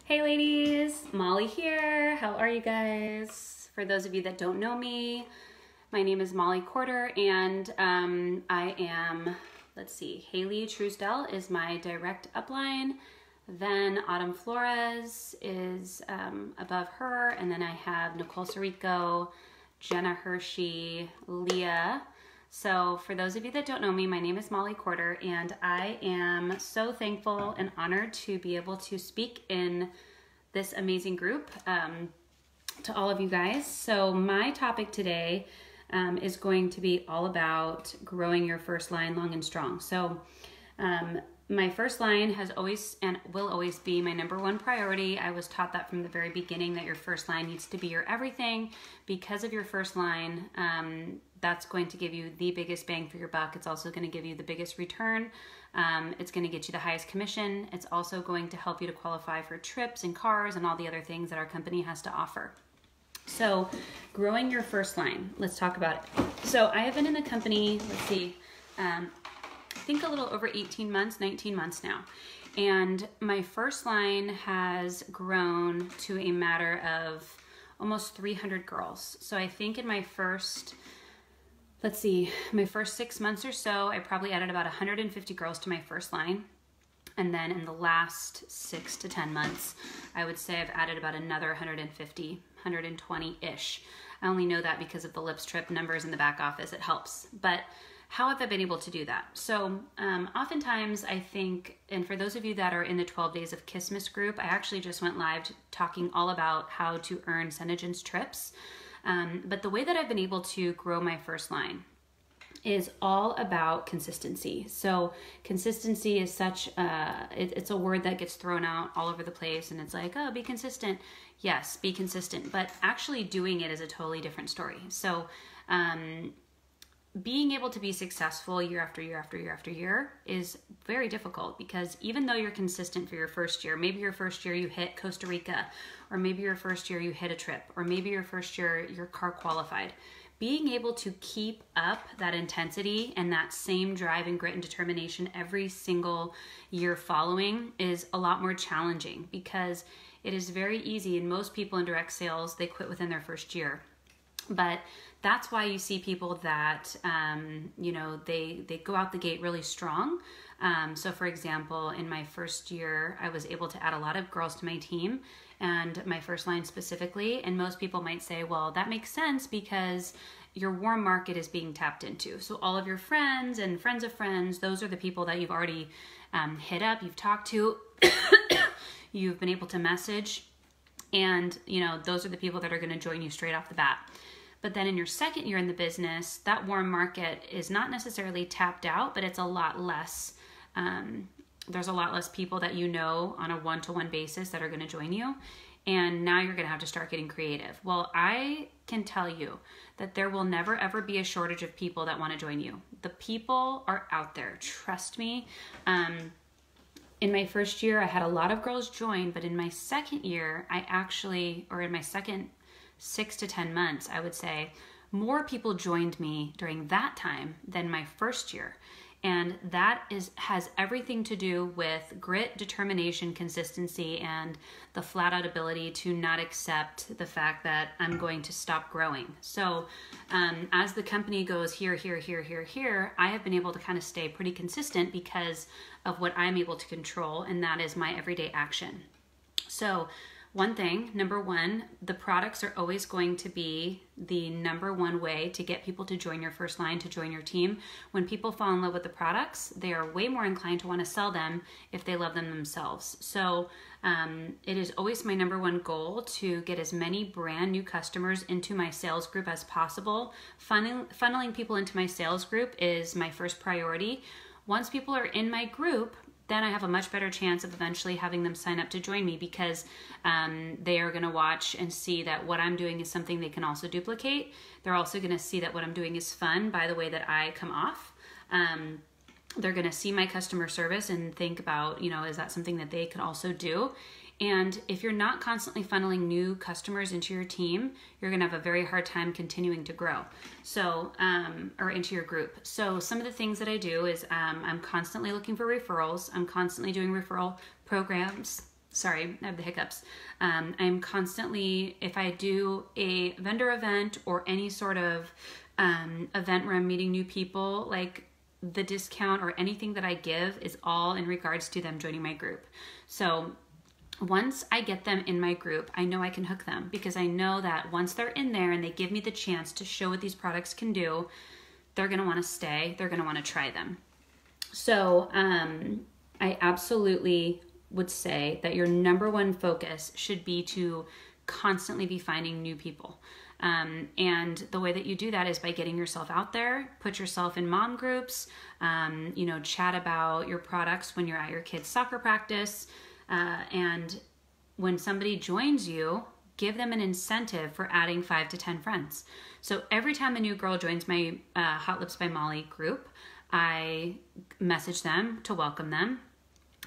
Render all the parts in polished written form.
Hey ladies, Molly here. How are you guys? For those of you that don't know me, my name is Molly Corder and I am, Haley Truesdell is my direct upline. Then Autumn Flores is above her, and then I have Nicole Sirico, Jenna Hershey, Leah. So for those of you that don't know me, my name is Molly Corder, and I am so thankful and honored to be able to speak in this amazing group to all of you guys. So my topic today is going to be all about growing your first line long and strong. So my first line has always and will always be my number one priority. I was taught that from the very beginning, that your first line needs to be your everything. Because of your first line, that's going to give you the biggest bang for your buck. It's also going to give you the biggest return. It's going to get you the highest commission. It's also going to help you to qualify for trips and cars and all the other things that our company has to offer. So growing your first line, let's talk about it. So I have been in the company, I think a little over 18 months, 19 months now. And my first line has grown to a matter of almost 300 girls. So I think in my first 6 months or so, I probably added about 150 girls to my first line. And then in the last 6 to 10 months, I would say I've added about another 150, 120-ish. I only know that because of the Lips Trip numbers in the back office. It helps. But how have I been able to do that? So oftentimes I think, and for those of you that are in the 12 Days of Kissmas group, I actually just went live talking all about how to earn Senegence trips. But the way that I've been able to grow my first line is all about consistency. So consistency is such, it's a word that gets thrown out all over the place, and it's like, oh, be consistent. Yes, be consistent, but actually doing it is a totally different story. So being able to be successful year after year after year after year is very difficult, because even though you're consistent for your first year, maybe your first year you hit Costa Rica, or maybe your first year you hit a trip, or maybe your first year you're car qualified, being able to keep up that intensity and that same drive and grit and determination every single year following is a lot more challenging, because it is very easy, and most people in direct sales, they quit within their first year. But that's why you see people that, they go out the gate really strong. So for example, in my first year, I was able to add a lot of girls to my team, and my first line specifically. And most people might say, well, that makes sense because your warm market is being tapped into. So all of your friends and friends of friends, those are the people that you've already hit up, you've talked to, you've been able to message. And, those are the people that are going to join you straight off the bat. But then in your second year in the business, that warm market is not necessarily tapped out, but it's a lot less. There's a lot less people that you know on a one-to-one basis that are going to join you. And now you're going to have to start getting creative. Well, I can tell you that there will never, ever be a shortage of people that want to join you. The people are out there. Trust me. In my first year, I had a lot of girls join, but in my second year, in my second 6 to 10 months, I would say, more people joined me during that time than my first year. And that has everything to do with grit, determination, consistency, and the flat out ability to not accept the fact that I'm going to stop growing. So as the company goes here, here, here, here, here, I have been able to kind of stay pretty consistent because of what I'm able to control, and that is my everyday action. So one thing, number one, the products are always going to be the number one way to get people to join your first line, to join your team. When people fall in love with the products, they are way more inclined to want to sell them if they love them themselves. So it is always my number one goal to get as many brand new customers into my sales group as possible. Funneling people into my sales group is my first priority. Once people are in my group, then I have a much better chance of eventually having them sign up to join me, because they are going to watch and see that what I'm doing is something they can also duplicate. They're also going to see that what I'm doing is fun by the way that I come off. They're going to see my customer service and think about, is that something that they could also do? And if you're not constantly funneling new customers into your team, you're going to have a very hard time continuing to grow. So, or into your group. So some of the things that I do is I'm constantly looking for referrals. I'm constantly doing referral programs. Sorry, I have the hiccups. I'm constantly, if I do a vendor event or any sort of event where I'm meeting new people, like the discount or anything that I give is all in regards to them joining my group. So once I get them in my group, I know I can hook them, because I know that once they're in there and they give me the chance to show what these products can do, they're going to want to stay. They're going to want to try them. So I absolutely would say that your number one focus should be to constantly be finding new people. And the way that you do that is by getting yourself out there, put yourself in mom groups, chat about your products when you're at your kids' soccer practice. And when somebody joins you, give them an incentive for adding 5 to 10 friends. So every time a new girl joins my Hot Lips by Molly group, I message them to welcome them.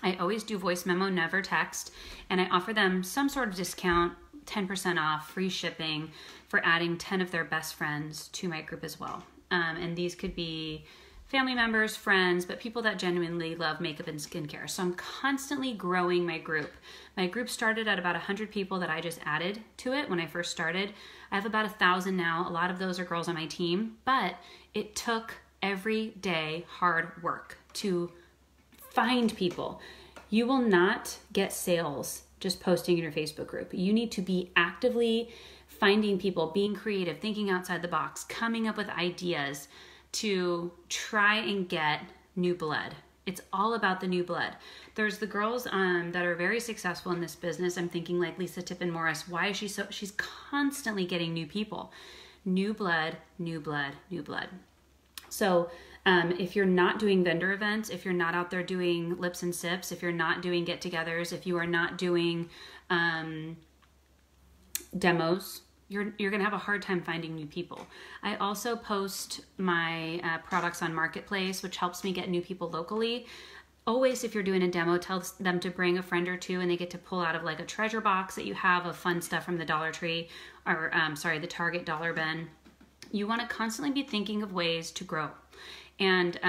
I always do voice memo, never text, and I offer them some sort of discount, 10% off, free shipping for adding 10 of their best friends to my group as well. And these could be family members, friends, but people that genuinely love makeup and skincare. So I'm constantly growing my group. My group started at about 100 people that I just added to it when I first started. I have about 1,000 now. A lot of those are girls on my team, but it took everyday hard work to find people. You will not get sales just posting in your Facebook group. You need to be actively finding people, being creative, thinking outside the box, coming up with ideas to try and get new blood. It's all about the new blood. There's the girls that are very successful in this business. I'm thinking like Lisa Tippin Morris. Why is she so? She's constantly getting new people. New blood, new blood, new blood. So if you're not doing vendor events, if you're not out there doing lips and sips, if you're not doing get-togethers, if you are not doing demos, you're going to have a hard time finding new people. I also post my products on Marketplace, which helps me get new people locally. Always, if you're doing a demo, tell them to bring a friend or two, and they get to pull out of like a treasure box that you have of fun stuff from the Dollar Tree, or the Target Dollar Bin. You want to constantly be thinking of ways to grow. And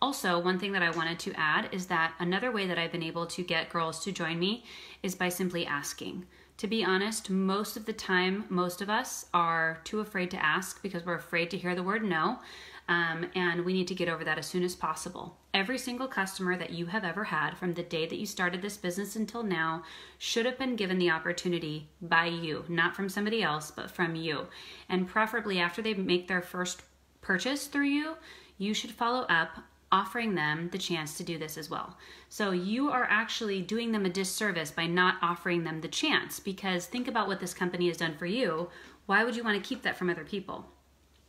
also, one thing that I wanted to add is that another way that I've been able to get girls to join me is by simply asking. To be honest, most of the time, most of us are too afraid to ask because we're afraid to hear the word no. And we need to get over that as soon as possible. Every single customer that you have ever had from the day that you started this business until now should have been given the opportunity by you, not from somebody else, but from you. And preferably after they make their first purchase through you, you should follow up offering them the chance to do this as well. So you are actually doing them a disservice by not offering them the chance, because think about what this company has done for you. Why would you want to keep that from other people?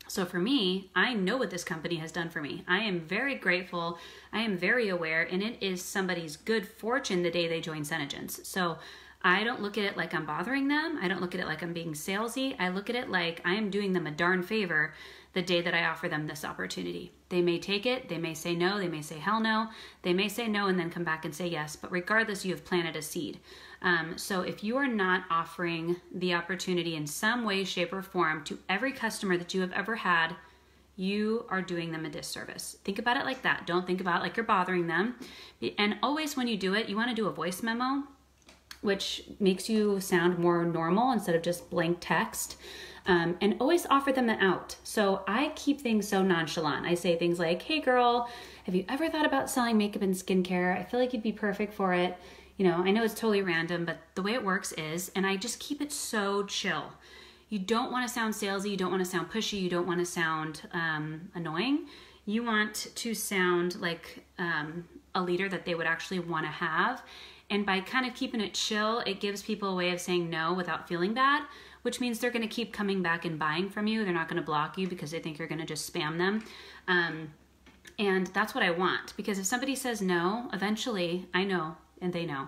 So for me, I know what this company has done for me. I am very grateful. I am very aware, and it is somebody's good fortune the day they join SeneGence. So I don't look at it like I'm bothering them. I don't look at it like I'm being salesy. I look at it like I am doing them a darn favor the day that I offer them this opportunity. They may take it, they may say no, they may say hell no, they may say no and then come back and say yes, but regardless, you have planted a seed. So if you are not offering the opportunity in some way, shape, or form to every customer that you have ever had, you are doing them a disservice. Think about it like that. Don't think about it like you're bothering them. And always when you do it, you want to do a voice memo, which makes you sound more normal instead of just blank text. And always offer them an out. So I keep things so nonchalant. I say things like, hey girl, have you ever thought about selling makeup and skincare? I feel like you'd be perfect for it. You know, I know it's totally random, but the way it works is, and I just keep it so chill. You don't want to sound salesy. You don't want to sound pushy. You don't want to sound annoying. You want to sound like a leader that they would actually want to have. And by kind of keeping it chill, it gives people a way of saying no without feeling bad, which means they're going to keep coming back and buying from you. They're not going to block you because they think you're going to just spam them. And that's what I want, because if somebody says no, eventually I know, and they know,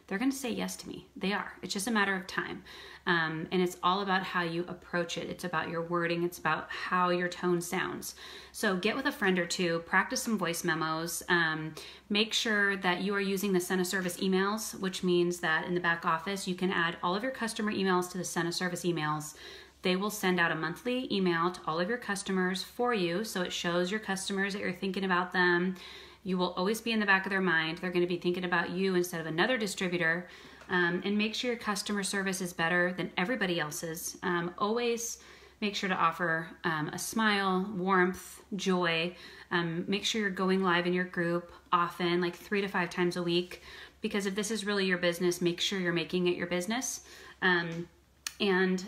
they're going to say yes to me. They are. It's just a matter of time. And it's all about how you approach it. It's about your wording. It's about how your tone sounds. So get with a friend or two, practice some voice memos, make sure that you are using the SeneService emails, which means that in the back office, you can add all of your customer emails to the SeneService emails. They will send out a monthly email to all of your customers for you. So it shows your customers that you're thinking about them. You will always be in the back of their mind. They're going to be thinking about you instead of another distributor. And make sure your customer service is better than everybody else's. Always make sure to offer a smile, warmth, joy. Make sure you're going live in your group often, like 3 to 5 times a week, because if this is really your business, make sure you're making it your business. And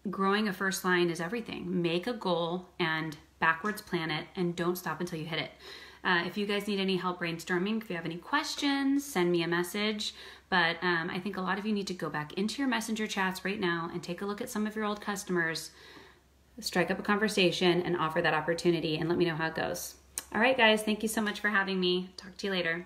growing a first line is everything. Make a goal and backwards plan it, and don't stop until you hit it. If you guys need any help brainstorming, if you have any questions, send me a message. But I think a lot of you need to go back into your messenger chats right now and take a look at some of your old customers, strike up a conversation, and offer that opportunity, and let me know how it goes. All right, guys, thank you so much for having me. Talk to you later.